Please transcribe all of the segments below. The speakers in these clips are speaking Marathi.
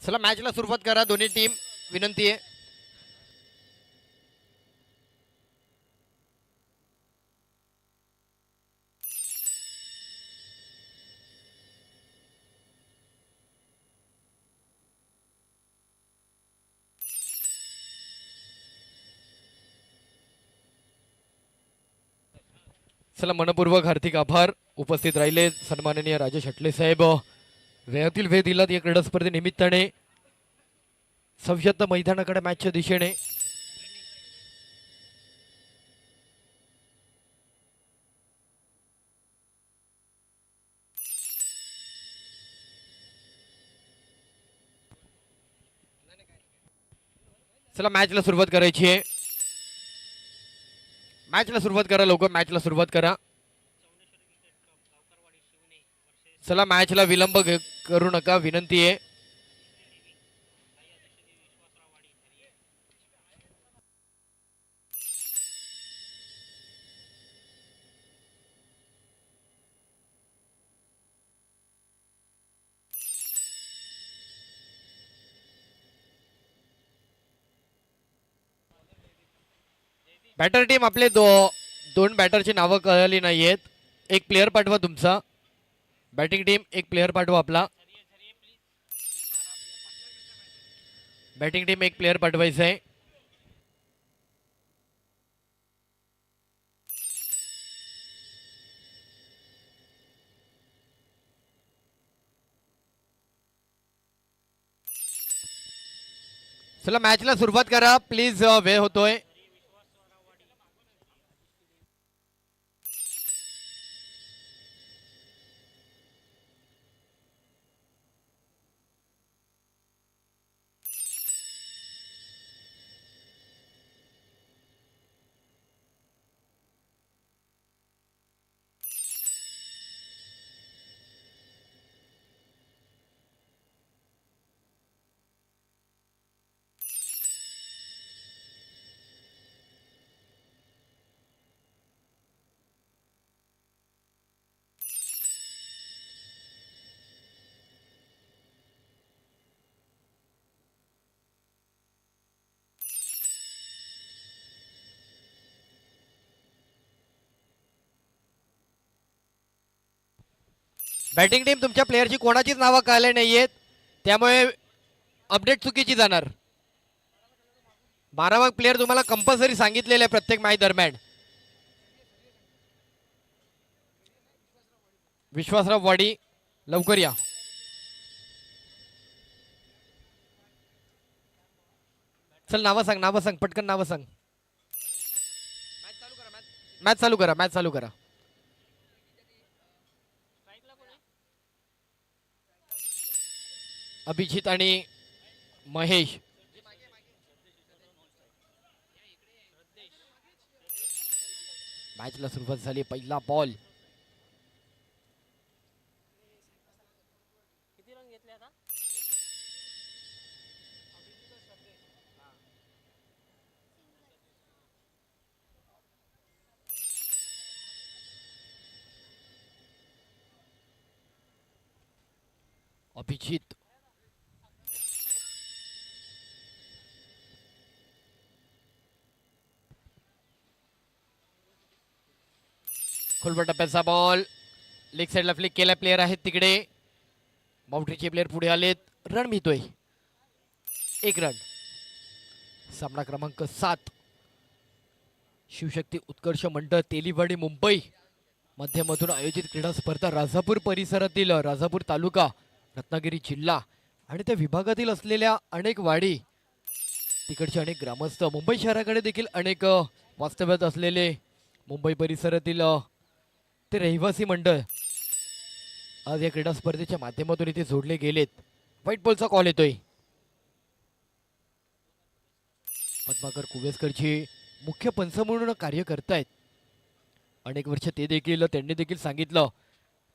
चला मॅचला सुरुवात करा दोन्ही टीम. विनंती आहे. चला मनपूर्वक हार्दिक आभार. उपस्थित राहिले सन्माननीय राजेश हटले साहेब. वेळातील वेळ दिलात या क्रीडा स्पर्धेनिमित्ताने. सव्यत्त मैदानाकडे मॅचच्या दिशेने. चला मॅचला सुरुवात करायची आहे. मॅचला सुरुवात करा लवकर. मॅचला सुरुवात करा. चला मॅचला विलंब करू नका. विनंती आहे. बॅटर टीम आपले दोन बॅटरची नावं कळली नाहीयेत. एक प्लेअर पाठवा तुमचा. बॅटिंग टीम एक प्लेअर पाठवा आपला. बॅटिंग टीम एक प्लेअर पाठवायचं आहे. चला मॅचला सुरुवात करा प्लीज. वेळ होतोय. बॅटिंग टीम तुमच्या प्लेअरची कोणाचीच नावं कळले नाहीयेत. त्यामुळे अपडेट चुकीची जाणार. 12वा प्लेअर तुम्हाला कंपल्सरी सांगितलेले आहे प्रत्येक मॅच दरम्यान. विश्वासराव वाडी लवकर या. चल नावं सांग. नावं सांग पटकन. नावं सांग. मॅच चालू करा. मॅच चालू करा. अभिजित आणि महेश. मॅचला सुरुवात झाली. पहिला बॉल. अभिजित खोलवर टप्प्याचा बॉल. लेग साइडला फ्लिक केला. प्लेयर आहेत तिकडे. बाउंड्रीचे प्लेयर पुढे आलेत. रन मिळतोय. 1 रन. सामना क्रमांक 7. शिवशक्ती उत्कर्ष मंडळ तेलीवाडी मुंबई मध्यमधून आयोजित क्रीडा स्पर्धा राजापूर परिसरातील राजापूर तालुका रत्नागिरी जिल्हा आणि त्या विभागातील असलेल्या अनेक वाडी तिकडचे अनेक ग्रामस्थ मुंबई शहराकडे देखील अनेक वास्तव्यात असलेले मुंबई परिसरातील ते रहिवासी मंडळ आज या क्रीडा स्पर्धेच्या माध्यमातून इथे जोडले गेलेत. व्हाईट बॉलचा कॉल येतोय. पद्माकर कुवेसकरची मुख्य पंच म्हणून कार्य करतायत. अनेक वर्ष ते देखील त्यांनी देखील सांगितलं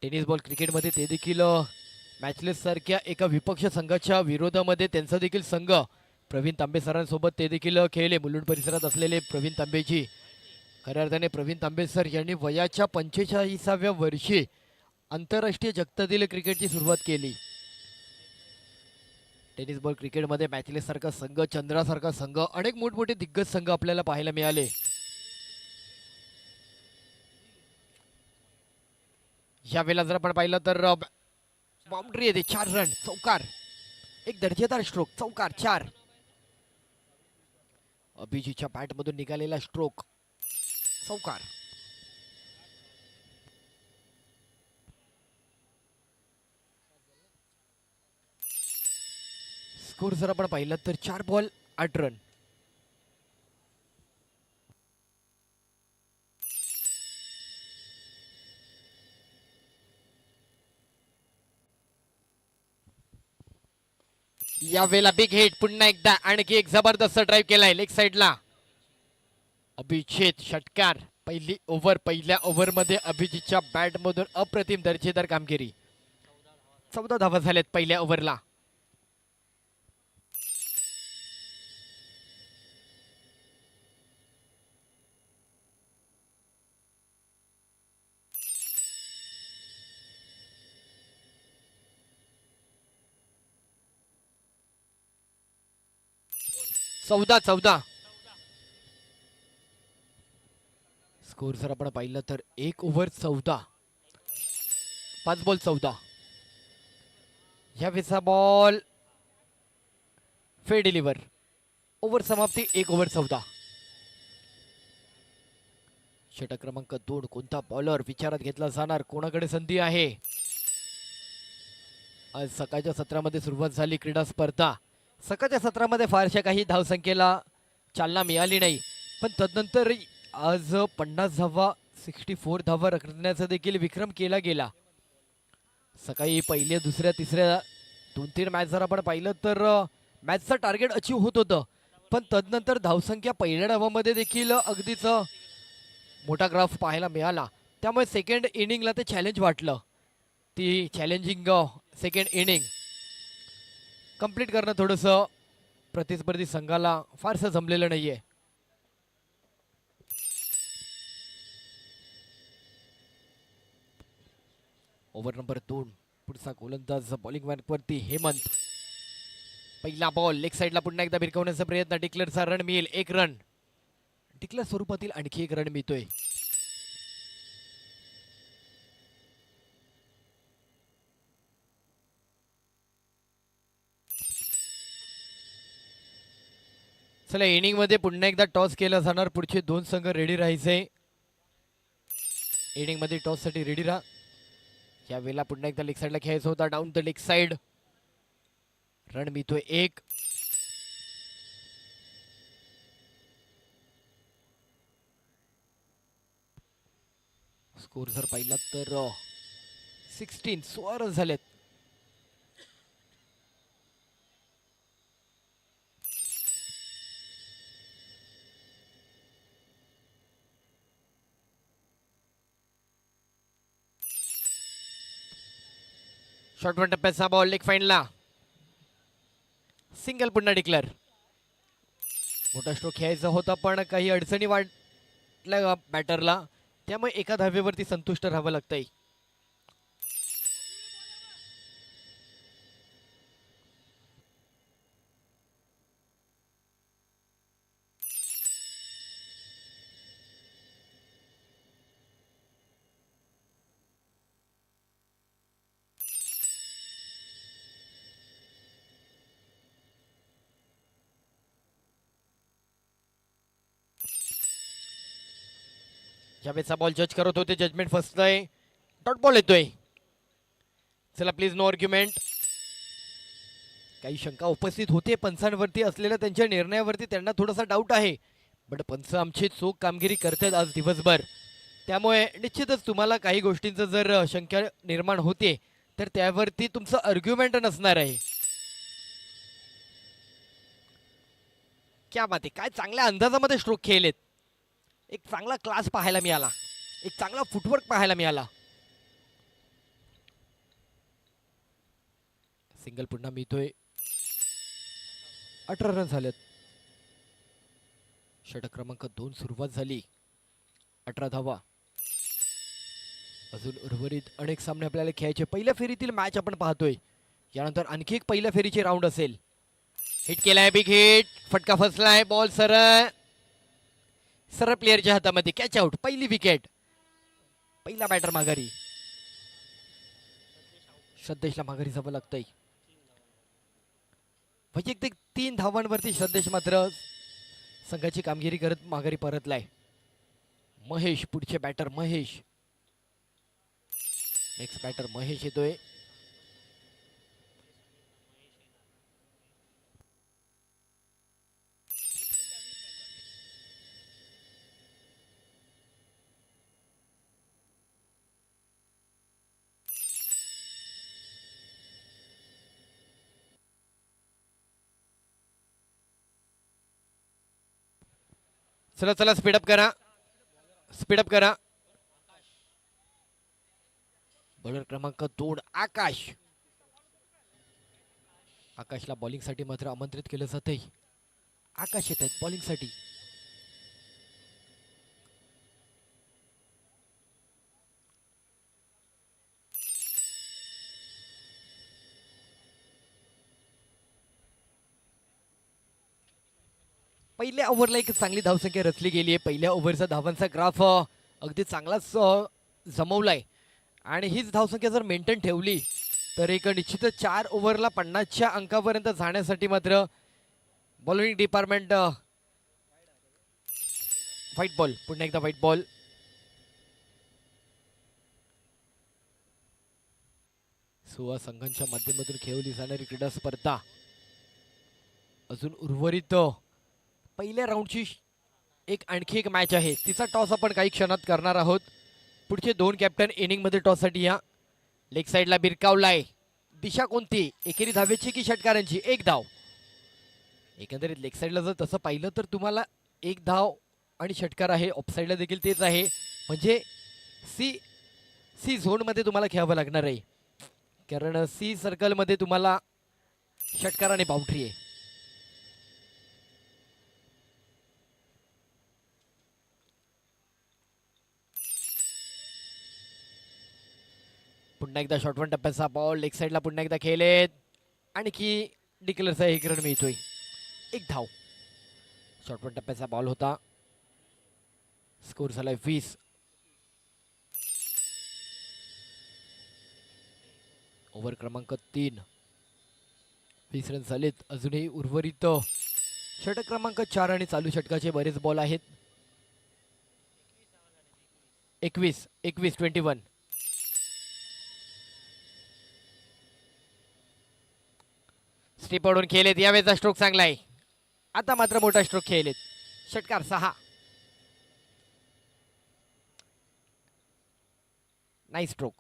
टेनिस बॉल क्रिकेटमध्ये ते देखील मॅचलेस सारख्या एका विपक्ष संघाच्या विरोधामध्ये त्यांचा देखील संघ प्रवीण तांबे सरांसोबत ते देखील खेळले. मुलुंड परिसरात असलेले प्रवीण तांबेजी. खऱ्या अर्थाने प्रवीण तांबे सर यांनी वयाच्या 45व्या वर्षी आंतरराष्ट्रीय जगतातील क्रिकेटची सुरुवात केली. टेनिस बॉल क्रिकेटमध्ये मॅचलेस सारखा संघ, चंद्रासारखा संघ, अनेक मोठमोठे दिग्गज संघ आपल्याला पाहायला मिळाले. यावेळेला जर आपण पाहिलं तर बाउंड्री येते, 4 रन, चौकार, एक दर्जेदार स्ट्रोक, चौकार 4. अभिजीतच्या बॅट मधून निघालेला स्ट्रोक, चौकार. स्कोर जर आपण पाहिलं तर 4 बॉल 8 रन. यावेळेला बिग हिट, पुन्हा एकदा आणखी एक जबरदस्त ड्राईव्ह केलाय लेग साइडला. अभिजित षटकार. पहिली ओव्हर, पहिल्या ओव्हरमध्ये अभिजितच्या बॅट मधून अप्रतिम दर्जेदार कामगिरी. 14 धावा झाल्यात पहिल्या ओव्हरला. चौदा. स्कोर जर आपण पाहिलं तर 1 ओव्हर 14, 5 बॉल 14. ह्या वेळेचा बॉल फेड डिलिव्हर. ओव्हर समाप्ती 1 ओव्हर 14. षटक क्रमांक 2. कोणता बॉलर विचारात घेतला जाणार, कोणाकडे संधी आहे. आज सकाळच्या सत्रामध्ये सुरुवात झाली क्रीडा स्पर्धा. सकाळच्या सत्रामध्ये फारशा काही धावसंख्येला चालना मिळाली नाही, पण तदनंतर आज 50 धावा, 64 धावा रखडण्याचा देखील विक्रम केला गेला. सकाळी पहिल्या, दुसऱ्या, तिसऱ्या 2-3 मॅच जर आपण पाहिलं तर मॅचचं टार्गेट अचीव होत होतं, पण तदनंतर धावसंख्या पहिल्या डावामध्ये देखील अगदीच मोठा ग्राफ पाहायला मिळाला. त्यामुळे सेकंड इनिंगला ते चॅलेंज वाटलं. ती चॅलेंजिंग सेकंड इनिंग कंप्लीट करणं थोडंसं प्रतिस्पर्धी संघाला फारसं जमलेलं नाहीये. Over number 2. पुढचा गोलंदाज बॉलिंग वरती हेमंत. पहिला बॉल लेग साइडला पुन्हा एकदा भिरकवण्याचा प्रयत्न. डिक्लेअरचा रन मिळेल, 1 रन. डिक्लेअर स्वरूपातील आणखी 1 रन मिळतोय. चला, इनिंग मध्ये पुन्हा एकदा टॉस केला जाणार. पुढचे 2 संघ रेडी राहायचे. इनिंग मध्ये टॉस साठी रेडी राहा. यावेळेला पुन्हा एकदा लेग साइडला खेळायचा होता. Down the leg side. Run मिळतोय 1. स्कोर जर पाहिला तर 16 रन झालेत. शॉर्ट वन टप्प्याचा बॉल लेग फाईनला. सिंगल पुन्हा डिक्लेअर. मोठा स्ट्रोक खेळायचा होता, पण काही अडचणी वाटल्या बॅटरला, त्यामुळे एका धावेवरती संतुष्ट राहावं लागतंय. यावेळेचा बॉल जज करत होते. जजमेंट फर्स्ट आहे. डॉट बॉल येतोय. चला प्लीज, नो आर्ग्युमेंट. काही शंका उपस्थित होते पंचांवरती असलेल्या त्यांच्या निर्णयावरती. त्यांना थोडासा डाऊट आहे, बट पंच आमची चोख कामगिरी करतात आज दिवसभर. त्यामुळे निश्चितच तुम्हाला काही गोष्टींचं जर शंका निर्माण होते तर त्यावरती तुमचं आर्ग्युमेंट नसणार आहे. क्या बात आहे. काय चांगल्या अंदाजामध्ये स्ट्रोक खेळलेत. एक चांगला क्लास पाहायला मिळाला, एक चांगला फुटवर्क पाहायला मिळाला. सिंगल पुन्हा मिळतोय. 18 रन झालेत. षटक क्रमांक 2 सुरुवात झाली. 18 धावा. अजून उर्वरित अनेक सामने आपल्याला खेळायचे. पहिल्या फेरीतील मॅच आपण पाहतोय. यानंतर आणखी एक पहिल्या फेरीचे राऊंड असेल. हिट केलाय, बिग हिट, फटका फसलाय, बॉल सरळ सरळ प्लेअरच्या हातामध्ये, कॅच आउट. पहिली विकेट, पहिला बॅटर माघारी. श्रद्धेशला माघारी जावं लागतंय. वैयक्तिक 3 धावांवरती श्रद्धेश मात्र संघाची कामगिरी करत माघारी परतलाय. महेश पुढचे batter, Mahesh. Next batter Mahesh येतोय. चला चला, स्पीडअप करा, स्पीडअप करा. बॉलर क्रमांक 2 आकाश. आकाशला बॉलिंग साठी मात्र आमंत्रित केलं जातंय. आकाश येत आहेत बॉलिंग साठी. पहिल्या ओव्हरला एक चांगली धावसंख्या रचली गेली आहे. पहिल्या ओव्हरचा धावांचा ग्राफ अगदी चांगलाच जमवलाय आणि हीच धावसंख्या जर मेंटेन ठेवली तर एक निश्चितच 4 ओव्हरला 50च्या अंकापर्यंत जाण्यासाठी मात्र बॉलिंग डिपार्टमेंट. व्हाईट बॉल, पुन्हा एकदा व्हाईट बॉल. सोळा संघांच्या माध्यमातून खेळवली जाणारी क्रीडा स्पर्धा अजून उर्वरित पहिल्या राऊंडची आणखी एक मॅच आहे. तिचा टॉस आपण काही क्षणात करणार आहोत. पुढचे 2 कॅप्टन इनिंग मध्ये टॉस साठी या. लेग साइडला बिरकावलाय. दिशा कोणती, एकेरी धावेची की षटकारांची? 1 धाव. एकंदरीत लेग साइडला जर तसं पाहिलं तर तुम्हाला 1 धाव आणि षटकार आहे. ऑफ साइडला देखील तेच आहे. म्हणजे सी झोन मध्ये तुम्हाला खेळावं लागणार आहे, कारण सी सर्कल मध्ये तुम्हाला षटकार आणि बाउंड्री आहे. पुन्हा एकदा शॉर्ट वन टप्प्याचा बॉल लेग साइडला पुन्हा एकदा खेळलेत. आणखी डिक्लेअरचा एक रन मिळतोय. 1 धाव. शॉर्ट वन टप्प्याचा बॉल होता. स्कोर झालाय 20. ओव्हर क्रमांक 3. 20 रन झालेत. अजूनही उर्वरित षटक क्रमांक 4 आणि चालू षटकाचे बरेच बॉल आहेत. 21 21. स्ट्रीप ओढून खेळलेत. यावेळेचा स्ट्रोक चांगला आहे. आता मात्र मोठा स्ट्रोक खेळलेत. षटकार 6. Nice stroke.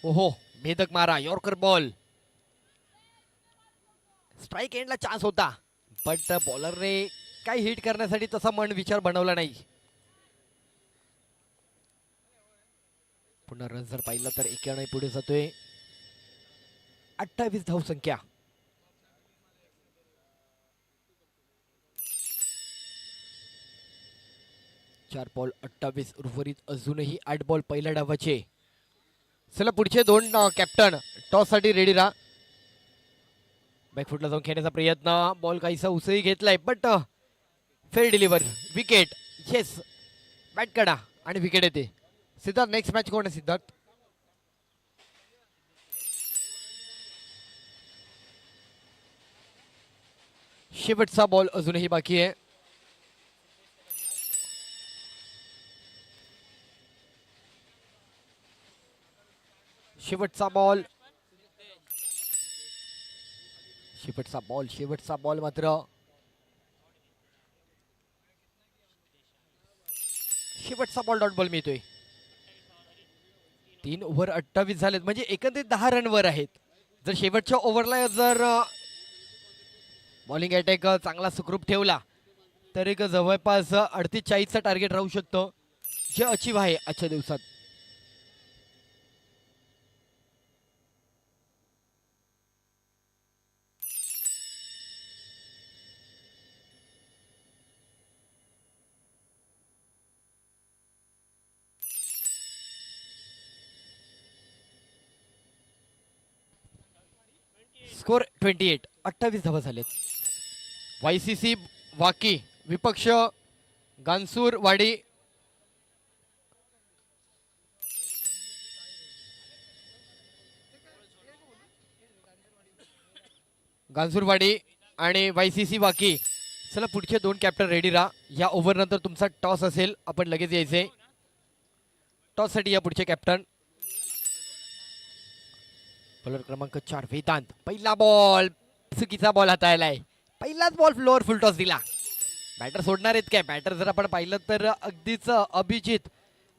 ओहो, भेदक मारा, यॉर्कर बॉल. स्ट्राइक एंडला चान्स होता, बट बॉलरने काही हिट करण्यासाठी तसा मन विचार बनवला नाही. पुन्हा रन जर पाहिला तर 91 पुढे जातोय. 28 धावसंख्या. चार बॉल 28. उर्वरित अजूनही 8 बॉल पहिल्या डावाचे. चला पुढचे 2 कॅप्टन टॉस साठी रेडी राहा. बॅकफुटला जाऊन खेळण्याचा प्रयत्न. बॉल काहीसा उसळी घेतलाय, but fail deliver. Wicket. Yes, bat काढा आणि विकेट येते. सिद्धार्थ, नेक्स्ट मॅच कोण आहे सिद्धार्थ? शेवटचा बॉल अजूनही बाकी आहे. शेवटचा बॉल. शेवटचा बॉल मात्र शेवटचा बॉल डॉट बॉल मिळतोय. 3 ओव्हर 28 झालेत, म्हणजे एकंदरीत 10 रन वर आहेत. जर शेवटच्या ओव्हरला जर बॉलिंग अटॅक चांगला सुखरूप ठेवला तर एक जवळपास 38-40चा टार्गेट राहू शकतो, जे अचीव आहे आजच्या दिवसात. स्कोर 28, 28 धावा झालेत. YCC वाकी विपक्ष गांसूरवाडी. गांसूरवाडी आणि YCC वाकी. चला पुढचे दोन कॅप्टन रेडी राहा. या ओव्हर नंतर तुमचा टॉस असेल, आपण लगेच यायचे. टॉस साठी या पुढचे कॅप्टन. बॉलर क्रमांक 4 वेदांत. पहिला बॉल चुकीचा बॉल हाताळलाय. पहिलाच बॉल फ्लोअर फुल टॉस दिला. बॅटर सोडणार आहेत काय? बॅटर जर आपण पाहिलं तर अगदीच अभिजित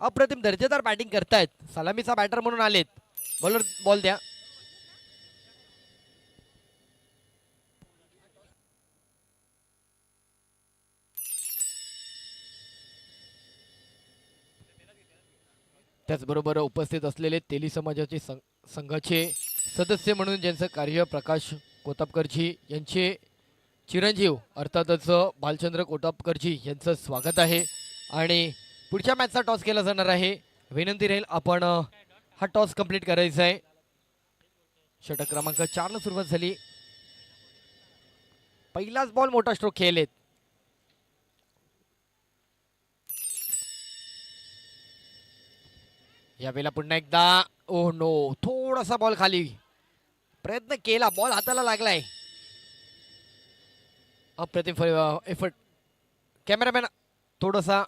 अप्रतिम दर्जेदार बॅटिंग करतायत. सलामीचा बॅटर म्हणून आलेत. बॉलर बॉल द्या. त्याचबरोबर उपस्थित असलेले तेली समाजाचे संघाचे सदस्य म्हणून ज्यांचं कार्य प्रकाश कोतापकरजी यांचे चिरंजीव अर्थातच बालचंद्र कोतापकरजी यांचं स्वागत आहे. आणि पुढच्या मॅचचा टॉस केला जाणार आहे. विनंती राहील आपण हा टॉस कंप्लीट करायचा आहे. षटक क्रमांक 4 ला सुरुवात झाली. पहिलाच बॉल मोठा स्ट्रोक खेळलेत. यावेळेला पुन्हा एकदा ओह नो, थोडासा बॉल खाली. प्रयत्न केला, बॉल हाताला लागलाय. अप्रतिम एफर्ट. कॅमेरामॅन थोडासा.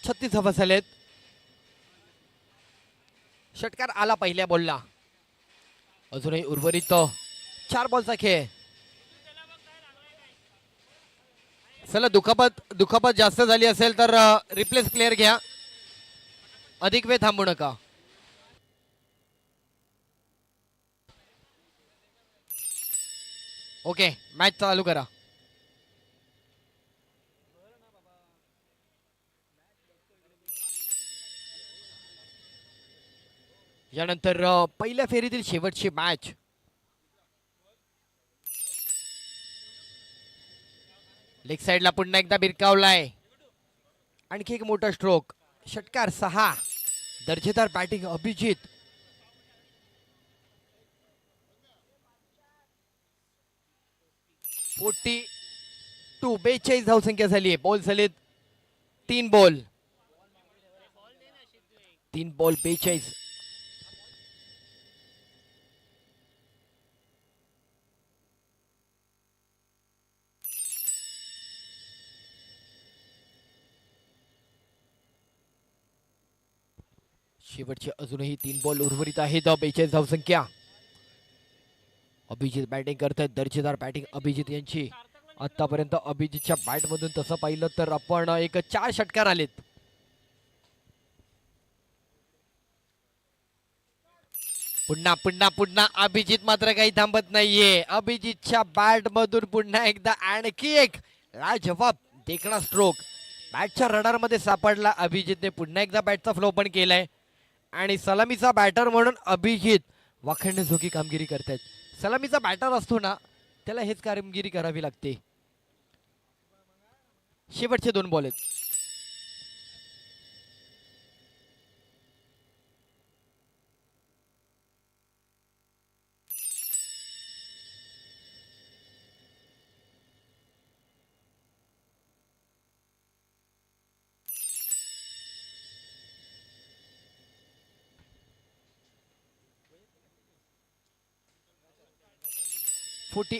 छत्तीस धावा झालेत. षटकार आला पहिल्या बॉलला. अजूनही उर्वरित 4 बॉलचा खेळ. चला दुखापत जास्त झाली असेल तर रिप्लेस प्लेयर घ्या. अधिक वेळ थांबू नका. ओके, मॅच चालू करा. यानंतर पहिल्या फेरीतील शेवटची मॅच. लेग साइडला पुन्हा एकदा बिरकावलाय. आणखी एक मोठा स्ट्रोक. षटकार 6. दर्जेदार बॅटिंग अभिजित. फोर्टी 42 धावसंख्या झाली आहे. बॉल झालेत 3 बॉल. 3 बॉल 42. शेवटचे अजूनही 3 बॉल उर्वरित आहेत. 42 धावसंख्या. अभिजित बॅटिंग करतायत. दर्जेदार बॅटिंग अभिजित यांची. आतापर्यंत अभिजितच्या बॅट मधून तसं पाहिलं तर आपण एक 4 षटकार आलेत. पुन्हा पुन्हा पुन्हा अभिजित मात्र काही थांबत नाहीये. अभिजितच्या बॅट मधून पुन्हा एकदा आणखी एक लाजवाब देखणा स्ट्रोक. बॅटच्या रडार मध्ये सापडला अभिजितने. पुन्हा एकदा बॅटचा फ्लो पण केलाय. आणि सलामीचा बॅटर म्हणून अभिजित वाखाणण्याजोगी कामगिरी करतायत. सलामीचा बॅटर असतो ना, त्याला हेच कामगिरी करावी लागते. शेवटचे 2 बॉल आहेत. फोर्टी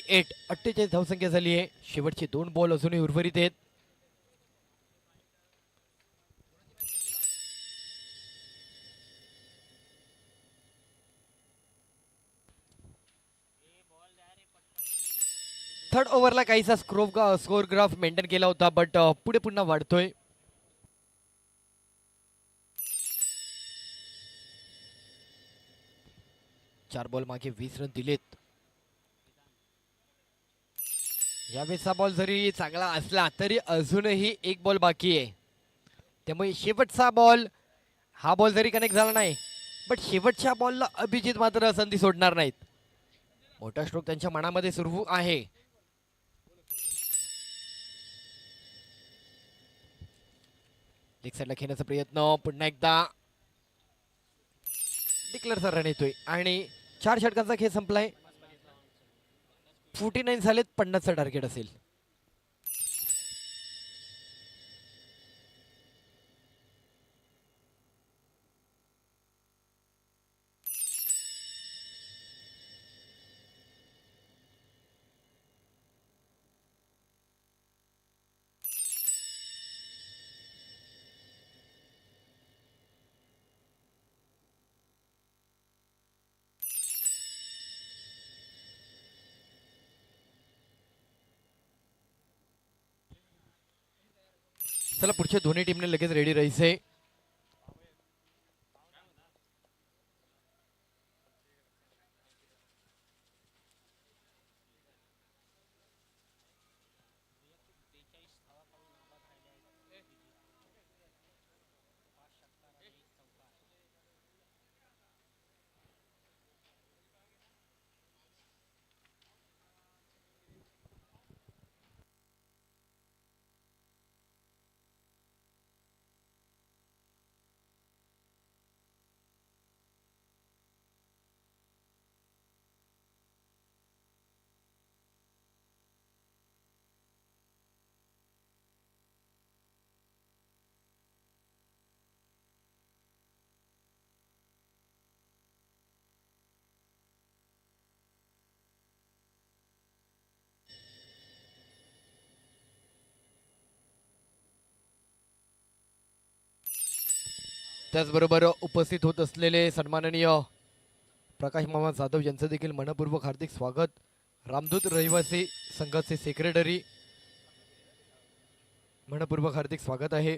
48 धावसंख्या झाली आहे. शेवटचे 2 बॉल अजूनही उर्वरित आहेत. थर्ड ओव्हरला काहीसा स्कोर ग्राफ मेंटेन केला होता, बट पुढे पुन्हा वाढतोय. चार बॉल मागे 20 रन दिलेत. यावेळेचा बॉल जरी चांगला असला तरी अजूनही 1 बॉल बाकी आहे. त्यामुळे शेवटचा बॉल, हा बॉल जरी कनेक्ट झाला नाही बट शेवटच्या बॉलला अभिजित मात्र संधी सोडणार नाहीत. मोठा स्ट्रोक त्यांच्या मनामध्ये सुरू आहे. लेग साईडला खेळण्याचा प्रयत्न, पुन्हा एकदा डिक्लेअरचा रन येतोय आणि 4 षटकांचा खेळ संपलाय. 49 झालेत, 50चं टार्गेट असेल. चला पुढच्या दोन्ही टीमने लगेच रेडी राहायचंय. त्याचबरोबर उपस्थित होत असलेले सन्माननीय प्रकाश मामा जाधव यांचं देखील मनपूर्वक हार्दिक स्वागत. रामदूत रहिवासी संघाचे सेक्रेटरी, मनपूर्वक हार्दिक स्वागत आहे.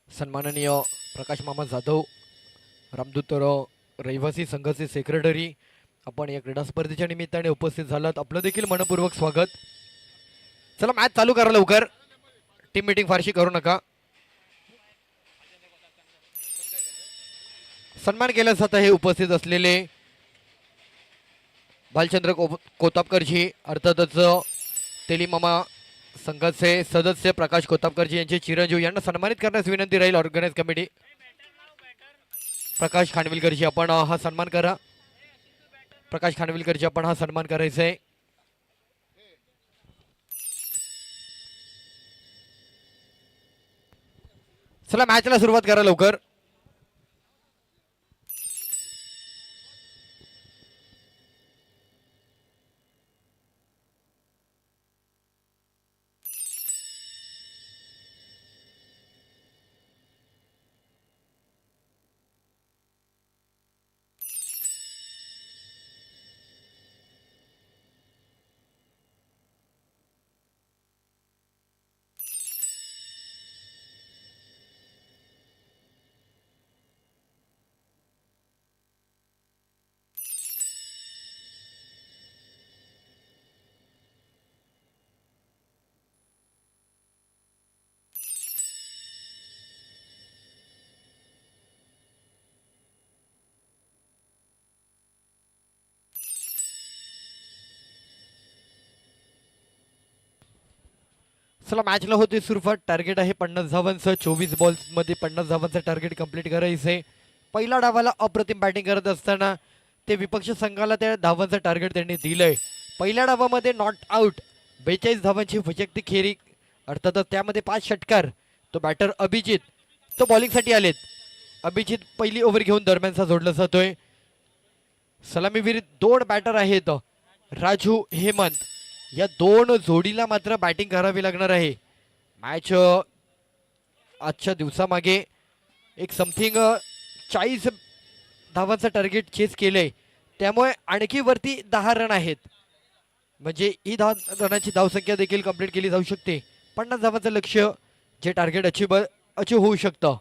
सन्माननीय प्रकाश मामा जाधव, रामदूत रहिवासी संघाचे सेक्रेटरी, आपण या क्रीडा स्पर्धेच्या निमित्ताने उपस्थित झालात, आपलं देखील मनपूर्वक स्वागत. चला मॅच चालू करा लवकर, टीम मीटिंग फारशी करू नका. सन्मान केला जात आहे उपस्थित असलेले भालचंद्र कोतापकरजी, अर्थातच तेलीमामा संघाचे सदस्य प्रकाश कोतापकरजी यांचे चिरंजीव यांना सन्मानित करण्यास विनंती राहील. ऑर्गनाइज कमिटी प्रकाश खानविलकरजी, आपण हा सन्मान करा. प्रकाश खानविलकरजी, आपण हा सन्मान करायचा आहे. चला मॅचला सुरुवात करा लवकर. चला मॅचला होते सुरुवात. टार्गेट आहे 50 धावांचं. 24 बॉल्स मध्ये 50 धावांचं टार्गेट कंप्लीट करायचंय. पहिल्या डावाला अप्रतिम बॅटिंग करत असताना ते विपक्ष संघाला त्या धावांचं टार्गेट त्यांनी दिलंय. पहिल्या डावामध्ये नॉट आउट 42 धावांची वैयक्तिक खेळी, अर्थातच त्यामध्ये 5 षटकार. तो बॅटर अभिजित, तो बॉलिंगसाठी आलेत. अभिजित पहिली ओव्हर घेऊन दरम्यानचा जोडला जातोय. सलामीवीर 2 बॅटर आहेत, राजू हेमंत. या 2 जोडीला मात्र बॅटिंग करावी लागणार आहे. मॅच आजच्या दिवसामागे एक समथिंग 40 धावांचं टार्गेट चेस केलंय, त्यामुळे आणखी वरती 10 रन आहेत. म्हणजे ही 10 रनांची धावसंख्या देखील कंप्लीट केली जाऊ शकते. 50 धावांचं लक्ष्य जे टार्गेट अचीव होऊ शकतं.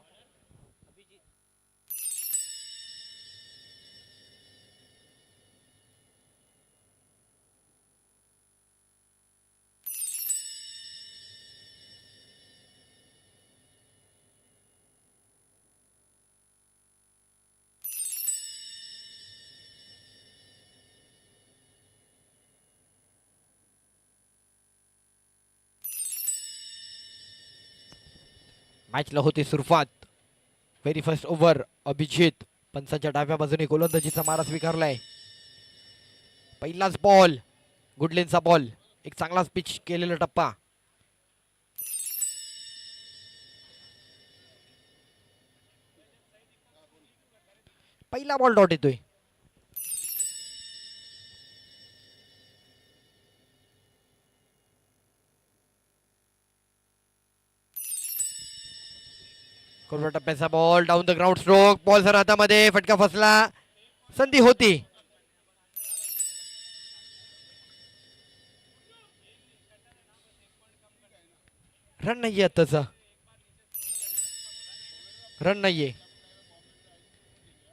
मॅचला होते सुरुवात. Very first over. अभिजित पंचाच्या डाव्या बाजूने गोलंदाजीचा मारा स्वीकारलाय. पहिलाच बॉल, गुडलेनचा बॉल, एक चांगलाच पिच केलेला टप्पा. पहिला बॉल डॉट येतोय. कोरड्या टप्प्याचा ball, down the ground stroke. Ball sir हातामध्ये, फटका फसला. संधी होती. रन नाहीये आताचा, रन नाहीये.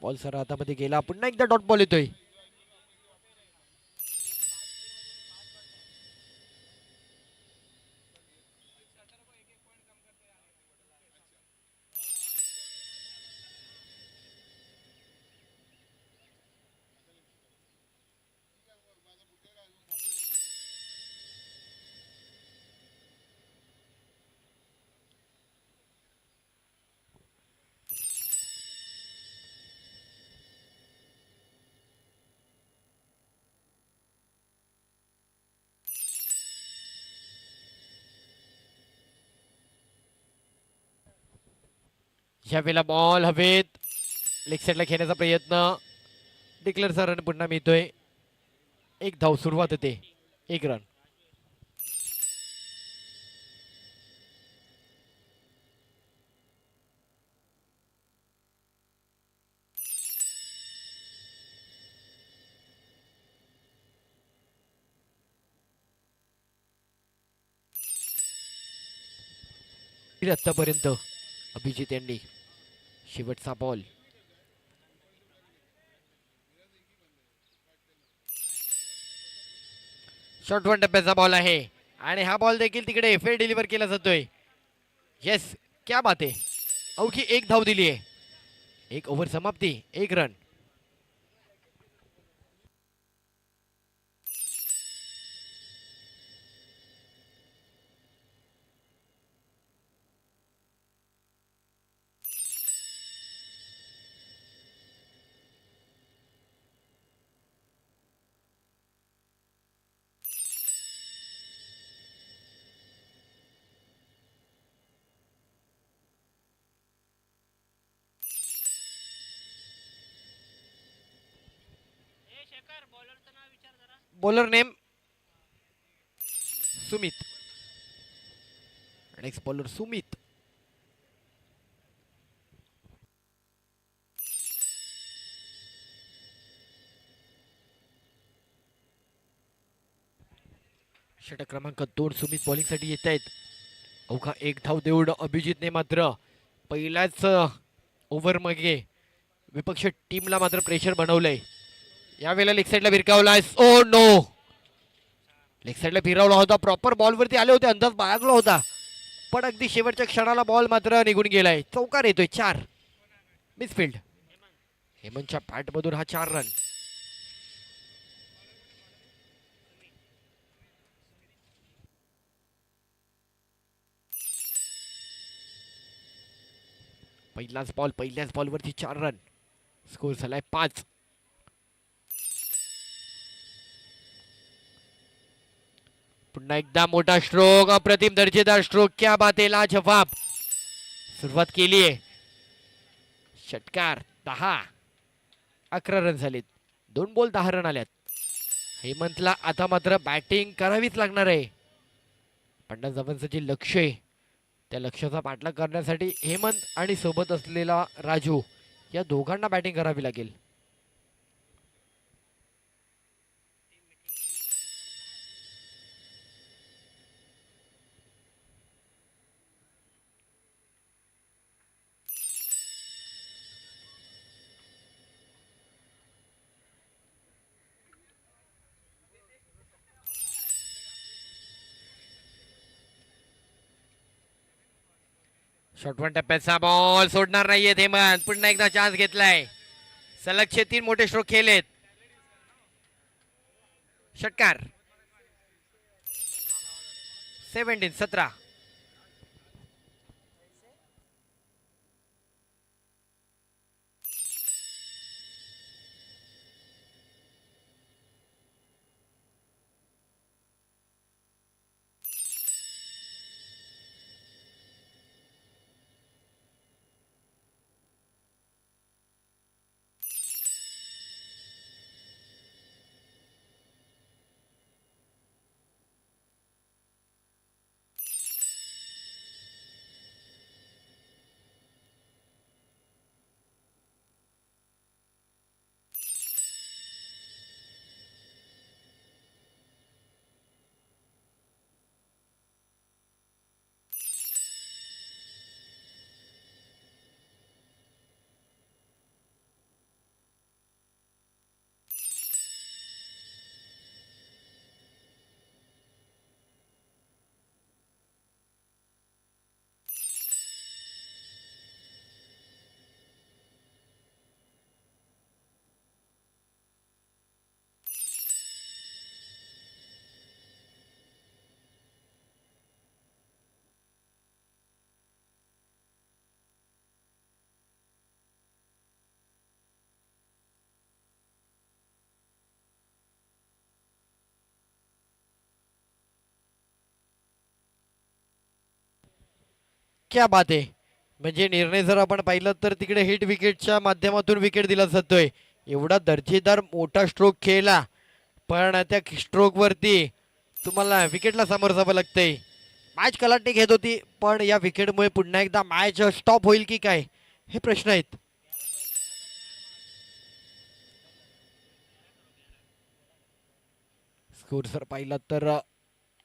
बॉल सर हातामध्ये गेला. पुन्हा एकदा डॉट बॉल येतोय. यावेळेला बॉल हवेत, लेग साईडला खेळण्याचा प्रयत्न. डिक्लेअरचा रन पुन्हा मिळतोय. एक धाव सुरुवात होते, एक रन. आतापर्यंत अभिजित यांनी शेवटचा बॉल. शॉर्ट वन टप्प्याचा बॉल आहे आणि हा बॉल देखील तिकडे फेर डिलिव्हर केला जातोय. येस, क्या बात आहे. अवघी एक धाव दिली आहे. एक ओव्हर समाप्ती, एक run. Bowler name Sumit. Next bowler Sumit. षटक क्रमांक 2 सुमित बॉलिंग साठी येत आहेत. अवघा एक धाव देऊन अभिजितने मात्र पहिल्याच ओव्हर मध्ये विपक्ष टीमला मात्र प्रेशर बनवलंय. यावेळेला लेग साईडला भिरकावलाय. ओ नो, लेग साईडला फिरवला होता. प्रॉपर बॉल वरती आले होते, अंदाज बाळगला होता, पण अगदी शेवटच्या क्षणाला बॉल मात्र निघून गेलाय. चौकार येतोय, 4. मिसफिल्ड. हेमंतच्या बॅट मधून हा 4 रन. पहिल्याच बॉल वरती 4 रन. स्कोर झालाय 5. पुन्हा एकदा मोठा स्ट्रोक, अप्रतिम दर्जेदार स्ट्रोक. क्या बात आहे, लाजवाब. सुरुवात केली आहे. षटकार 10. 11 रन झालेत. 2 बॉल 10 रन आल्यात. हेमंतला आता मात्र बॅटिंग करावीच लागणार आहे. 50 धावांचं जे लक्ष्य आहे त्या लक्ष्याचा पाठलाग करण्यासाठी हेमंत आणि सोबत असलेला राजू या दोघांना बॅटिंग करावी लागेल. शॉर्टवन टप्प्याचा बॉल सोडणार नाहीये हेमंत. पुन्हा एकदा चान्स घेतलाय. सलगचे 3 मोठे स्ट्रोक खेळलेत. षटकार. 17. क्या बात आहे. म्हणजे निर्णय जर आपण पाहिलं तर तिकडे हिट विकेटच्या माध्यमातून विकेट दिला जातोय. एवढा दर्जेदार मोठा स्ट्रोक खेळला पण त्या स्ट्रोक वरती तुम्हाला विकेटला सामोरं जावं लागतंय. मॅच कलाटणी घेत होती पण या विकेटमुळे पुन्हा एकदा मॅच स्टॉप होईल की काय हे प्रश्न आहेत. स्कोर जर पाहिला तर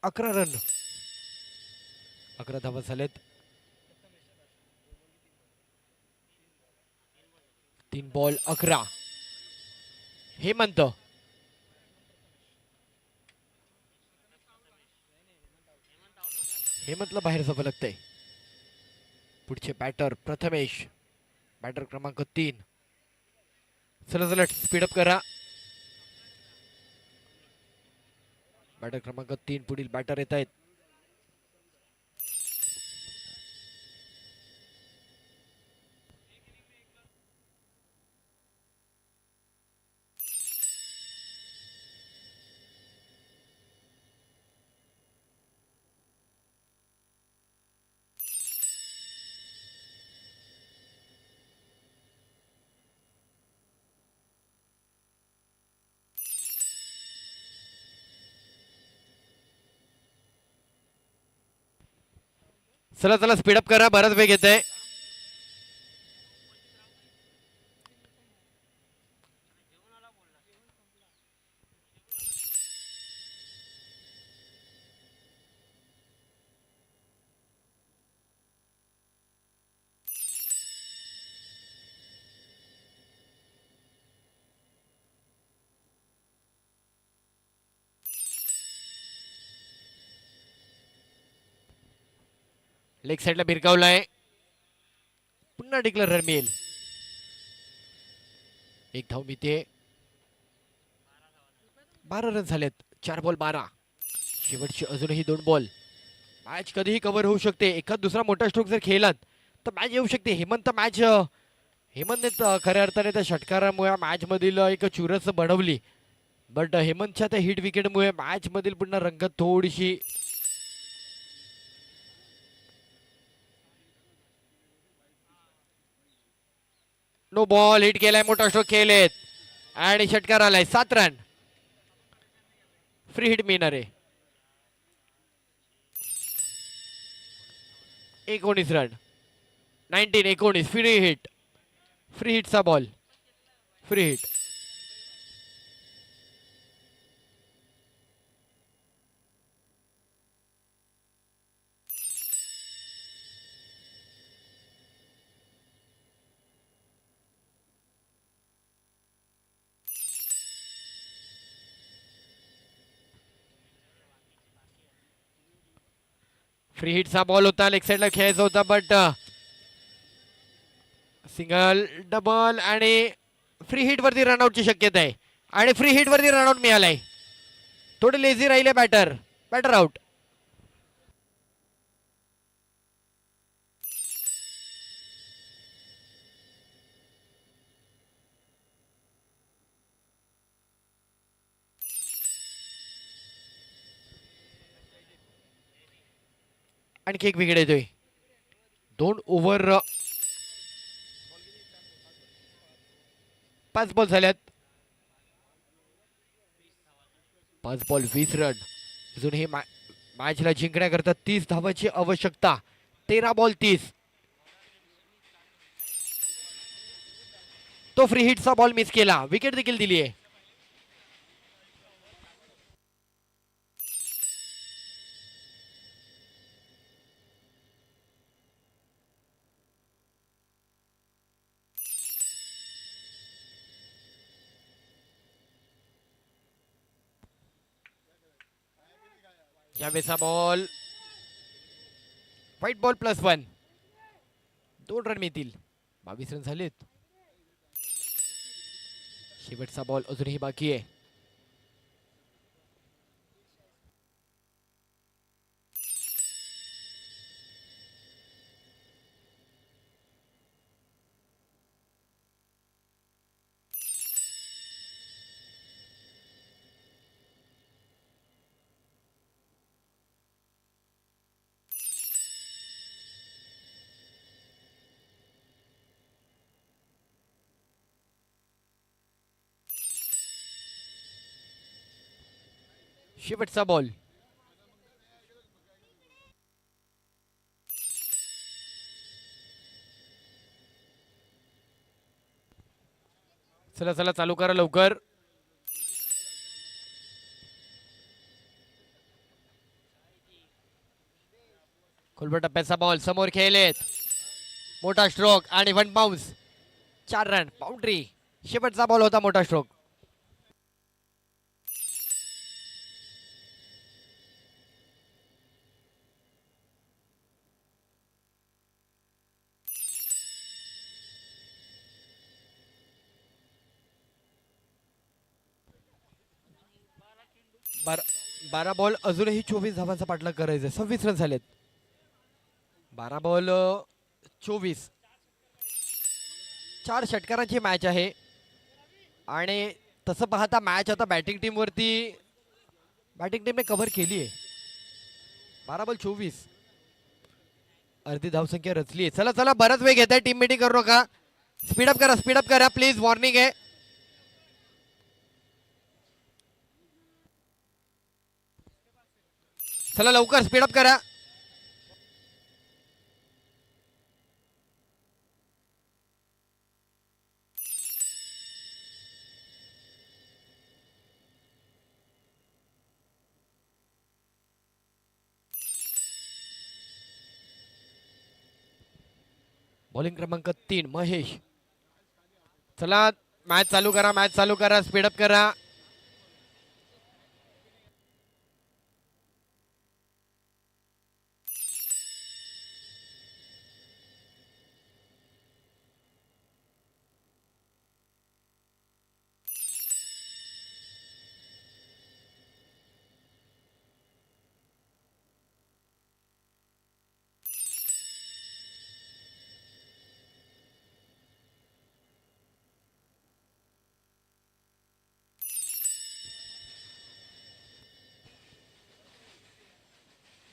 11 रन, 11 धावा झालेत. 3 बॉल 11. हेमंत. हेमंतला बाहेर जावं लागतंय. पुढचे बॅटर प्रथमेश, बॅटर क्रमांक 3. चला चला स्पीडअप करा. बॅटर क्रमांक 3 पुढील बॅटर येत आहेत. चला चला स्पीडअप करा, बराच वेग येत आहे. लेग साइडला भिरकावलाय. पुन्हा डिक्लेअर रन मिळेल. एक धाव मिळते. 12 रन झालेत. 4 बॉल 12. शेवटचे अजूनही 2 बॉल. मॅच कधीही कव्हर होऊ शकते. एखाद दुसरा मोठा स्ट्रोक जर खेळलात तर मॅच येऊ शकते. हेमंतने खऱ्या अर्थाने त्या षटकारामुळे मॅच मधील एक चुरस बनवली. बट हेमंतच्या त्या हिट विकेटमुळे मॅच मधील पुन्हा रंगत थोडीशी नो बॉल हिट केलाय. मोठा स्ट्रोक खेळलेत आणि षटकार आलाय. 7 रन. फ्री हिट मिळणार आहे. 19 रन. 19 free hit. फ्री हिटचा बॉल. Free hit. फ्री हिटचा बॉल होता. लेग साइडला खेळायचा होता बट सिंगल डबल आणि फ्री हिट वरती रनआउटची शक्यता आहे आणि फ्री हिट वरती रनआउट मिळालाय. थोडे लेझी राहिले बॅटर. Batter out. आणखी एक विकेट येतोय. 2 ओव्हर 5 बॉल झाल्यात. 5 बॉल 20 रन. अजून हे मॅचला जिंकण्याकरता 30 धावांची आवश्यकता. 13 बॉल 30. तो फ्री हिटचा बॉल मिस केला. विकेट देखील दिली आहे. यावेळेचा बॉल व्हाईट बॉल +1. 2 रन मिळतील. 22 रन झालेत. शेवटचा बॉल अजूनही बाकी आहे. शेवटचा बॉल. चला चला चालू करा लवकर. खोलवर टप्प्याचा बॉल समोर खेळलेत. मोठा स्ट्रोक आणि 1 बाउन्स. 4 run boundary. शेवटचा बॉल होता मोठा स्ट्रोक. बारा बॉल अजूनही 24 धावांचा पाठलाग करायचा. 26 रन झालेत. 12 बॉल 24. 4 षटकारांची मॅच आहे आणि तसं पाहता मॅच आता बॅटिंग टीमने कव्हर केली आहे. 12 बॉल 24. अर्धी धावसंख्या रचली आहे. चला चला बराच वेळ घेत आहे. टीम मीटिंग करू नका. स्पीडअप करा प्लीज. वॉर्निंग आहे. चला लवकर स्पीडअप करा. बॉलिंग क्रमांक 3 महेश. चला मॅच चालू करा. स्पीडअप करा.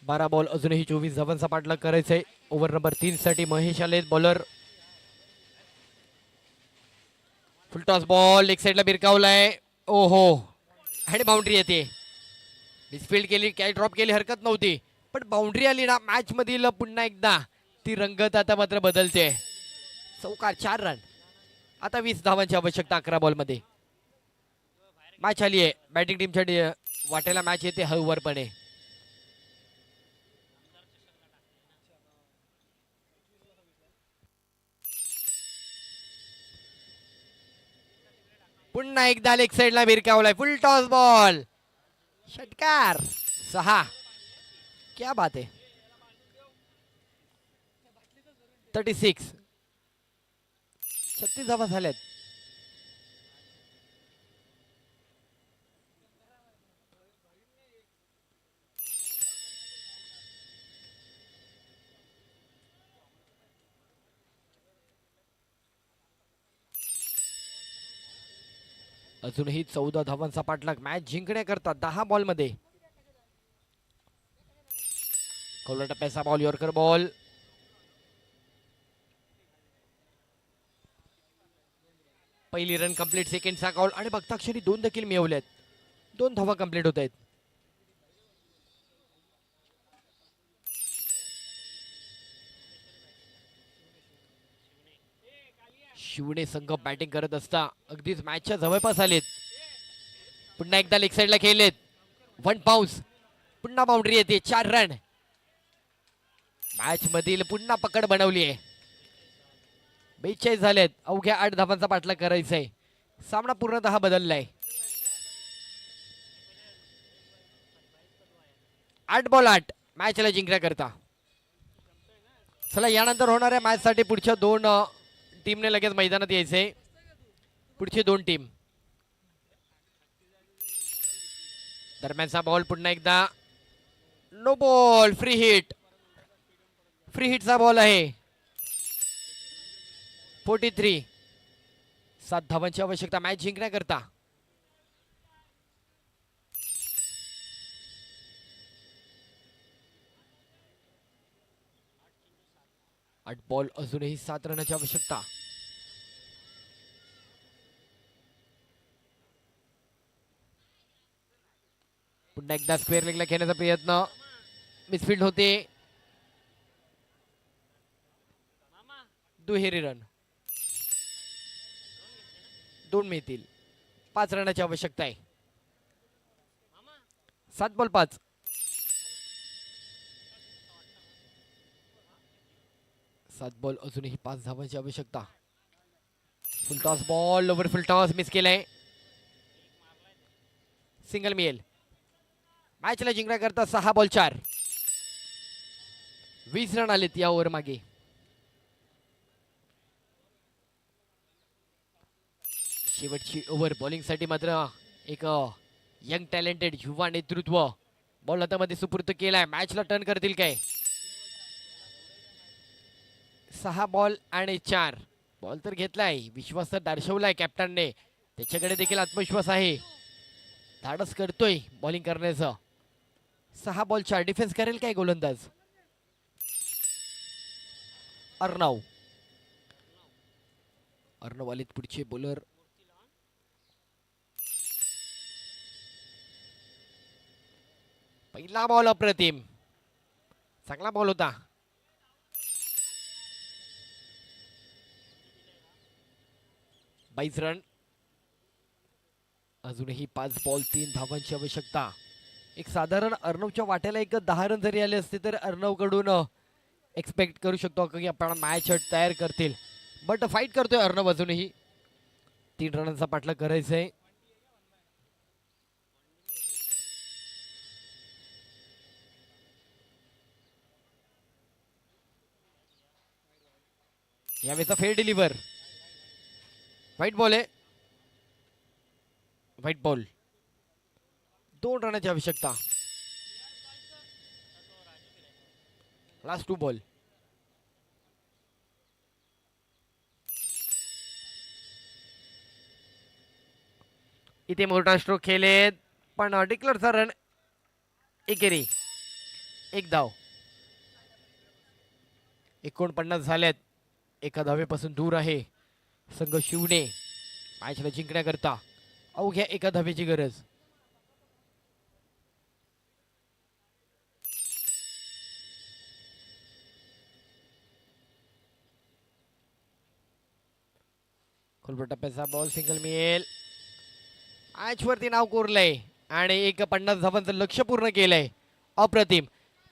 बारा बॉल अजूनही 24 धावांचा पाठलाग करायचा आहे. ओव्हर नंबर 3 साठी महेश आले बॉलर. फुलटॉस बॉल एक साइडला बिरकावलाय. ओहो आणि बाउंड्री येते. मिसफिल्ड केली. कॅच ड्रॉप केली. हरकत नव्हती पण बाउंड्री आली ना मॅच मधील पुन्हा एकदा ती रंगत आता मात्र बदलते. चौकार 4 रन. आता 20 धावांची आवश्यकता 11 बॉल मध्ये. मॅच आली आहे. बॅटिंग टीमच्या वाटेला मॅच येते हळूवारपणे. पुन्हा एकदा लेग साइडला भिरकावलाय. फुल टॉस बॉल. षटकार 6. क्या बात है. 36. 36 धावा झाल्यात. अजूनही 14 धावांचा पाठलाग. मॅच जिंकण्याकरता 10 बॉल मध्ये. कवला टप्प्याचा बॉल, यॉर्कर बॉल. पहिली रन कंप्लीट. सेकंडचा कॉल आणि बघता क्षणी 2 देखील मिळवल्यात. 2 धावा कंप्लीट होत आहेत. शिवणे संघ बॅटिंग करत असता अगदीच मॅचच्या जवळपास आलेत. पुन्हा एकदा लेग साइडला खेळलेत. 1 बाउन्स. पुन्हा बाउंड्री येते. 4 रन. मॅच मधील पुन्हा पकड बनवली आहे. 42 झालेत. अवघ्या 8 धावांचा पाठलाग करायचा आहे. सामना पूर्णतः बदललाय. 8 बॉल 8 मॅचला जिंकण्याकरता. चला यानंतर होणाऱ्या मॅच साठी पुढच्या 2 टीमने लगेच मैदानात यायचंय. पुढची 2 टीम. दरम्यानचा बॉल पुन्हा एकदा. No ball. Free hit. Free हिटचा बॉल आहे. 43. 7 धावांची आवश्यकता मॅच जिंकण्याकरता. आठ बॉल अजूनही 7 रनाची आवश्यकता. पुन्हा एकदा स्क्वेअर लेगला खेळण्याचा प्रयत्न. मिसफिल्ड होते. दुहेरी रन. 2 मिळतील. 5 रनाची आवश्यकता आहे. 7 बॉल 5. सात बॉल अजूनही 5 धावांची आवश्यकता. Full toss ball. Over full toss miss केलाय. सिंगल मिळेल. मॅचला जिंकण्याकरता 6 बॉल 4. 20 रन आलेत या ओव्हर मागे. शेवटची ओव्हर बॉलिंग साठी मात्र एक यंग टॅलेंटेड युवा नेतृत्व बॉल हातामध्ये सुपूर्द केलाय. मॅचला टर्न करतील काय. 6 बॉल आणि 4 बॉल तर घेतलाय. विश्वास तर दर्शवलाय कॅप्टनने. त्याच्याकडे देखील आत्मविश्वास आहे. धाडस करतोय बॉलिंग करण्याचं. 6 बॉल 4. डिफेन्स करेल काय गोलंदाज. अर्णव. अर्णव आलेत पुढचे बॉलर. पहिला बॉल अप्रतिम. चांगला बॉल होता. बाईस रन. अजूनही 5 बॉल 3 धावांची आवश्यकता. एक साधारण अर्णवच्या वाट्याला एक 10 रन जरी आले असते तर अर्णव कडून एक्सपेक्ट करू शकतो की आपण मॅच तयार करतील. बट फाईट करतोय अर्णव अजूनही. 3 रनांचा पाठलाग करायचा आहे. यावेळेचा फेर डिलिव्हर. व्हाईट बॉल आहे. White ball. 2 रनाची आवश्यकता. Last 2 ball. इथे मोठा स्ट्रोक खेळलेत पण डिक्लेअरचा रन एकेरी. 1 धाव. 49 झाल्यात. 1 धावेपासून दूर आहे संघ शिवणे. मॅचला जिंकण्याकरता अवघ्या 1 धावेची गरज. खोलवर टप्प्याचा बॉल. सिंगल मिळेल. मॅच वरती नाव कोरलंय आणि 50 धावांचं लक्ष पूर्ण केलंय. अप्रतिम.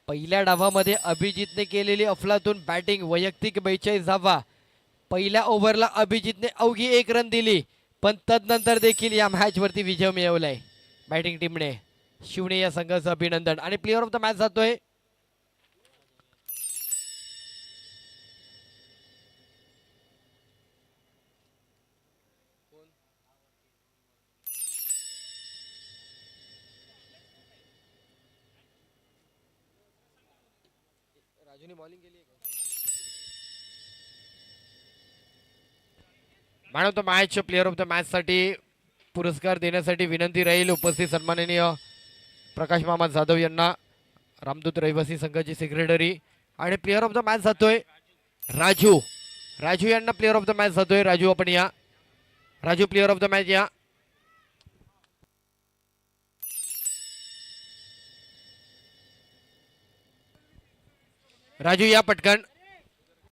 पहिल्या डावामध्ये अभिजितने केलेली अफलातून बॅटिंग. वैयक्तिक 42 धावा. पहिल्या ओव्हरला अभिजितने अवघी 1 रन दिली पण तदनंतर देखील या मॅच वरती विजय मिळवलाय बॅटिंग टीमने. शिवणे या संघाचं अभिनंदन. आणि प्लेअर ऑफ द मॅच जातोय man of the match player of the match साठी पुरस्कार देण्यासाठी विनंती राहील उपस्थित सन्माननीय प्रकाश मामा जाधव यांना, रामदूत रहिवासी संघाचे सेक्रेटरी. आणि प्लेअर ऑफ द मॅच जातोय राजू. राजू यांना प्लेअर ऑफ द मॅच जातोय. राजू आपण या. Raju player of the match या. राजू या पटकन.